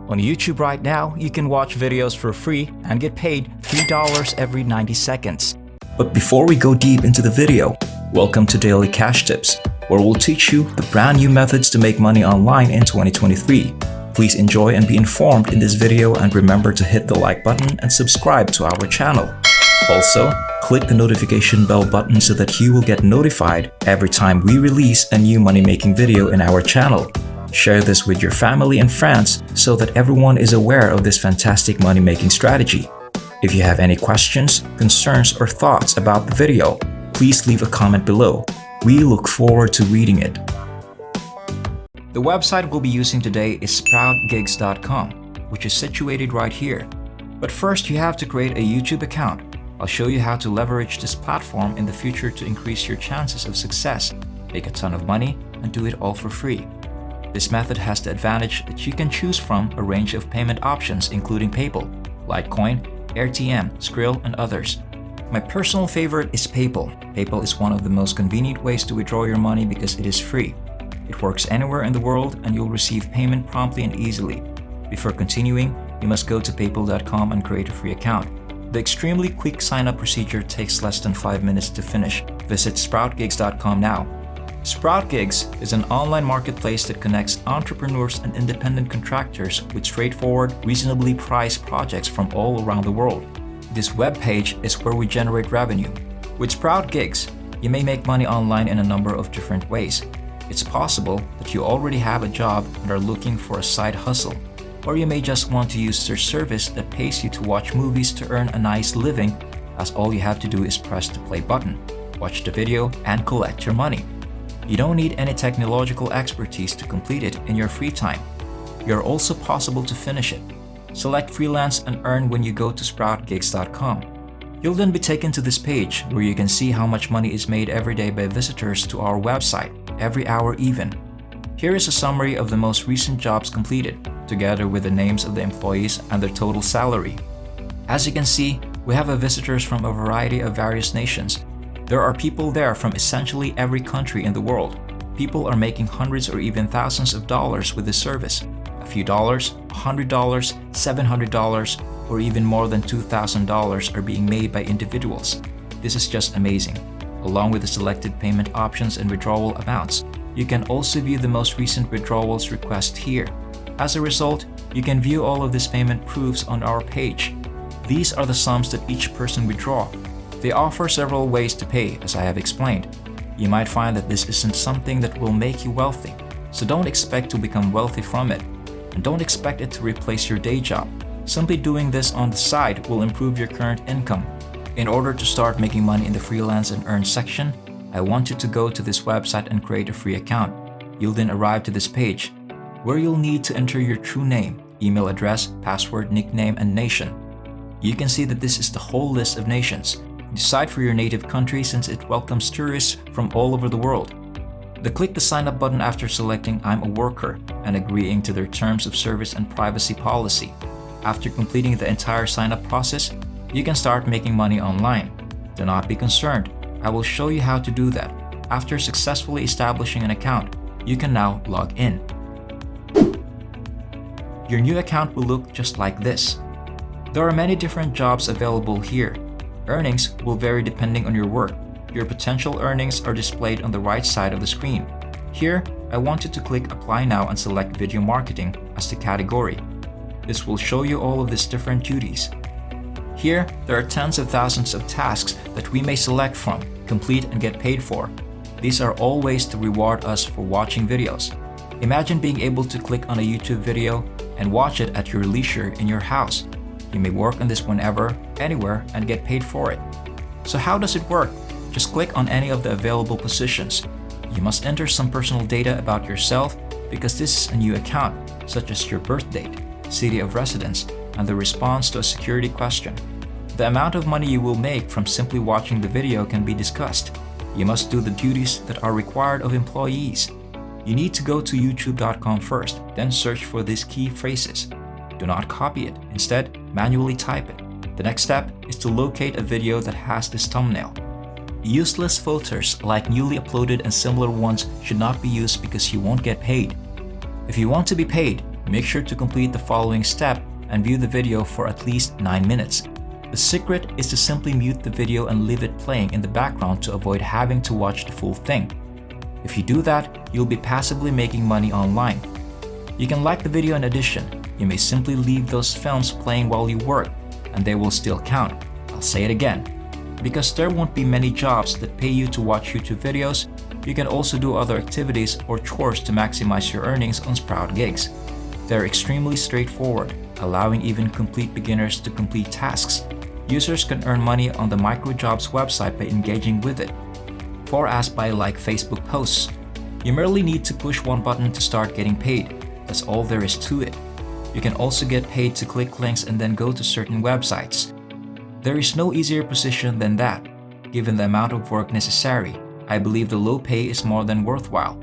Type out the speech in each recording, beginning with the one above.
On YouTube right now, you can watch videos for free and get paid $3 every 90 seconds. But before we go deep into the video, welcome to Daily Cash Tips, where we'll teach you the brand new methods to make money online in 2023. Please enjoy and be informed in this video, and remember to hit the like button and subscribe to our channel. Also, click the notification bell button so that you will get notified every time we release a new money-making video in our channel. Share this with your family and friends so that everyone is aware of this fantastic money-making strategy. If you have any questions, concerns, or thoughts about the video, please leave a comment below. We look forward to reading it. The website we'll be using today is SproutGigs.com, which is situated right here. But first, you have to create a YouTube account. I'll show you how to leverage this platform in the future to increase your chances of success, make a ton of money, and do it all for free. This method has the advantage that you can choose from a range of payment options including PayPal, Litecoin, RTM, Skrill, and others. My personal favorite is PayPal. PayPal is one of the most convenient ways to withdraw your money because it is free. It works anywhere in the world and you'll receive payment promptly and easily. Before continuing, you must go to paypal.com and create a free account. The extremely quick sign-up procedure takes less than 5 minutes to finish. Visit SproutGigs.com now. SproutGigs is an online marketplace that connects entrepreneurs and independent contractors with straightforward, reasonably priced projects from all around the world. This web page is where we generate revenue. With SproutGigs, you may make money online in a number of different ways. It's possible that you already have a job and are looking for a side hustle, or you may just want to use their service that pays you to watch movies to earn a nice living, as all you have to do is press the play button, watch the video, and collect your money. You don't need any technological expertise to complete it in your free time. You're also possible to finish it. Select freelance and earn when you go to SproutGigs.com. You'll then be taken to this page where you can see how much money is made every day by visitors to our website, every hour even. Here is a summary of the most recent jobs completed, together with the names of the employees and their total salary. As you can see, we have visitors from a variety of various nations. There are people there from essentially every country in the world. People are making hundreds or even thousands of dollars with this service. A few dollars, $100, $700, or even more than $2,000 are being made by individuals. This is just amazing. Along with the selected payment options and withdrawal amounts, you can also view the most recent withdrawals request here. As a result, you can view all of these payment proofs on our page. These are the sums that each person withdraw. They offer several ways to pay, as I have explained. You might find that this isn't something that will make you wealthy, so don't expect to become wealthy from it. And don't expect it to replace your day job. Simply doing this on the side will improve your current income. In order to start making money in the freelance and earn section, I want you to go to this website and create a free account. You'll then arrive to this page, where you'll need to enter your true name, email address, password, nickname, and nation. You can see that this is the whole list of nations. Decide for your native country since it welcomes tourists from all over the world. Click the sign up button after selecting I'm a worker and agreeing to their terms of service and privacy policy. After completing the entire sign up process, you can start making money online. Do not be concerned. I will show you how to do that. After successfully establishing an account, you can now log in. Your new account will look just like this. There are many different jobs available here. Earnings will vary depending on your work. Your potential earnings are displayed on the right side of the screen. Here, I want you to click Apply Now and select Video Marketing as the category. This will show you all of these different duties. Here, there are tens of thousands of tasks that we may select from, complete, and get paid for. These are all ways to reward us for watching videos. Imagine being able to click on a YouTube video and watch it at your leisure in your house. You may work on this whenever, anywhere, and get paid for it. So how does it work? Just click on any of the available positions. You must enter some personal data about yourself because this is a new account, such as your birth date, city of residence, and the response to a security question. The amount of money you will make from simply watching the video can be discussed. You must do the duties that are required of employees. You need to go to youtube.com first, then search for these key phrases. Do not copy it. Instead, manually type it. The next step is to locate a video that has this thumbnail. Useless filters like newly uploaded and similar ones should not be used because you won't get paid. If you want to be paid, make sure to complete the following step and view the video for at least 9 minutes. The secret is to simply mute the video and leave it playing in the background to avoid having to watch the full thing. If you do that, you'll be passively making money online. You can like the video in addition. You may simply leave those films playing while you work, and they will still count. I'll say it again. Because there won't be many jobs that pay you to watch YouTube videos, you can also do other activities or chores to maximize your earnings on Sprout Gigs. They're extremely straightforward, allowing even complete beginners to complete tasks. Users can earn money on the Microjobs website by engaging with it, or as by like Facebook posts. You merely need to push one button to start getting paid. That's all there is to it. You can also get paid to click links and then go to certain websites. There is no easier position than that. Given the amount of work necessary, I believe the low pay is more than worthwhile.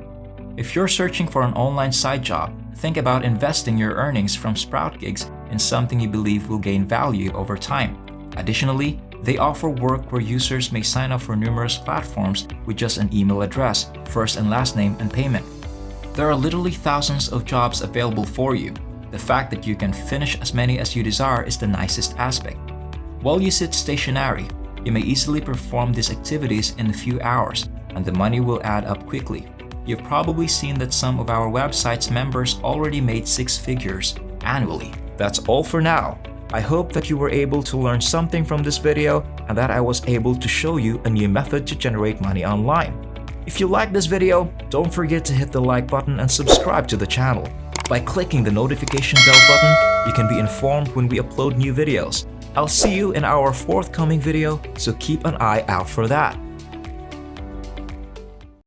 If you're searching for an online side job, think about investing your earnings from Sprout Gigs in something you believe will gain value over time. Additionally, they offer work where users may sign up for numerous platforms with just an email address, first and last name, and payment. There are literally thousands of jobs available for you. The fact that you can finish as many as you desire is the nicest aspect. While you sit stationary, you may easily perform these activities in a few hours, and the money will add up quickly. You've probably seen that some of our website's members already made 6 figures annually. That's all for now. I hope that you were able to learn something from this video and that I was able to show you a new method to generate money online. If you liked this video, don't forget to hit the like button and subscribe to the channel. By clicking the notification bell button, you can be informed when we upload new videos. I'll see you in our forthcoming video, so keep an eye out for that.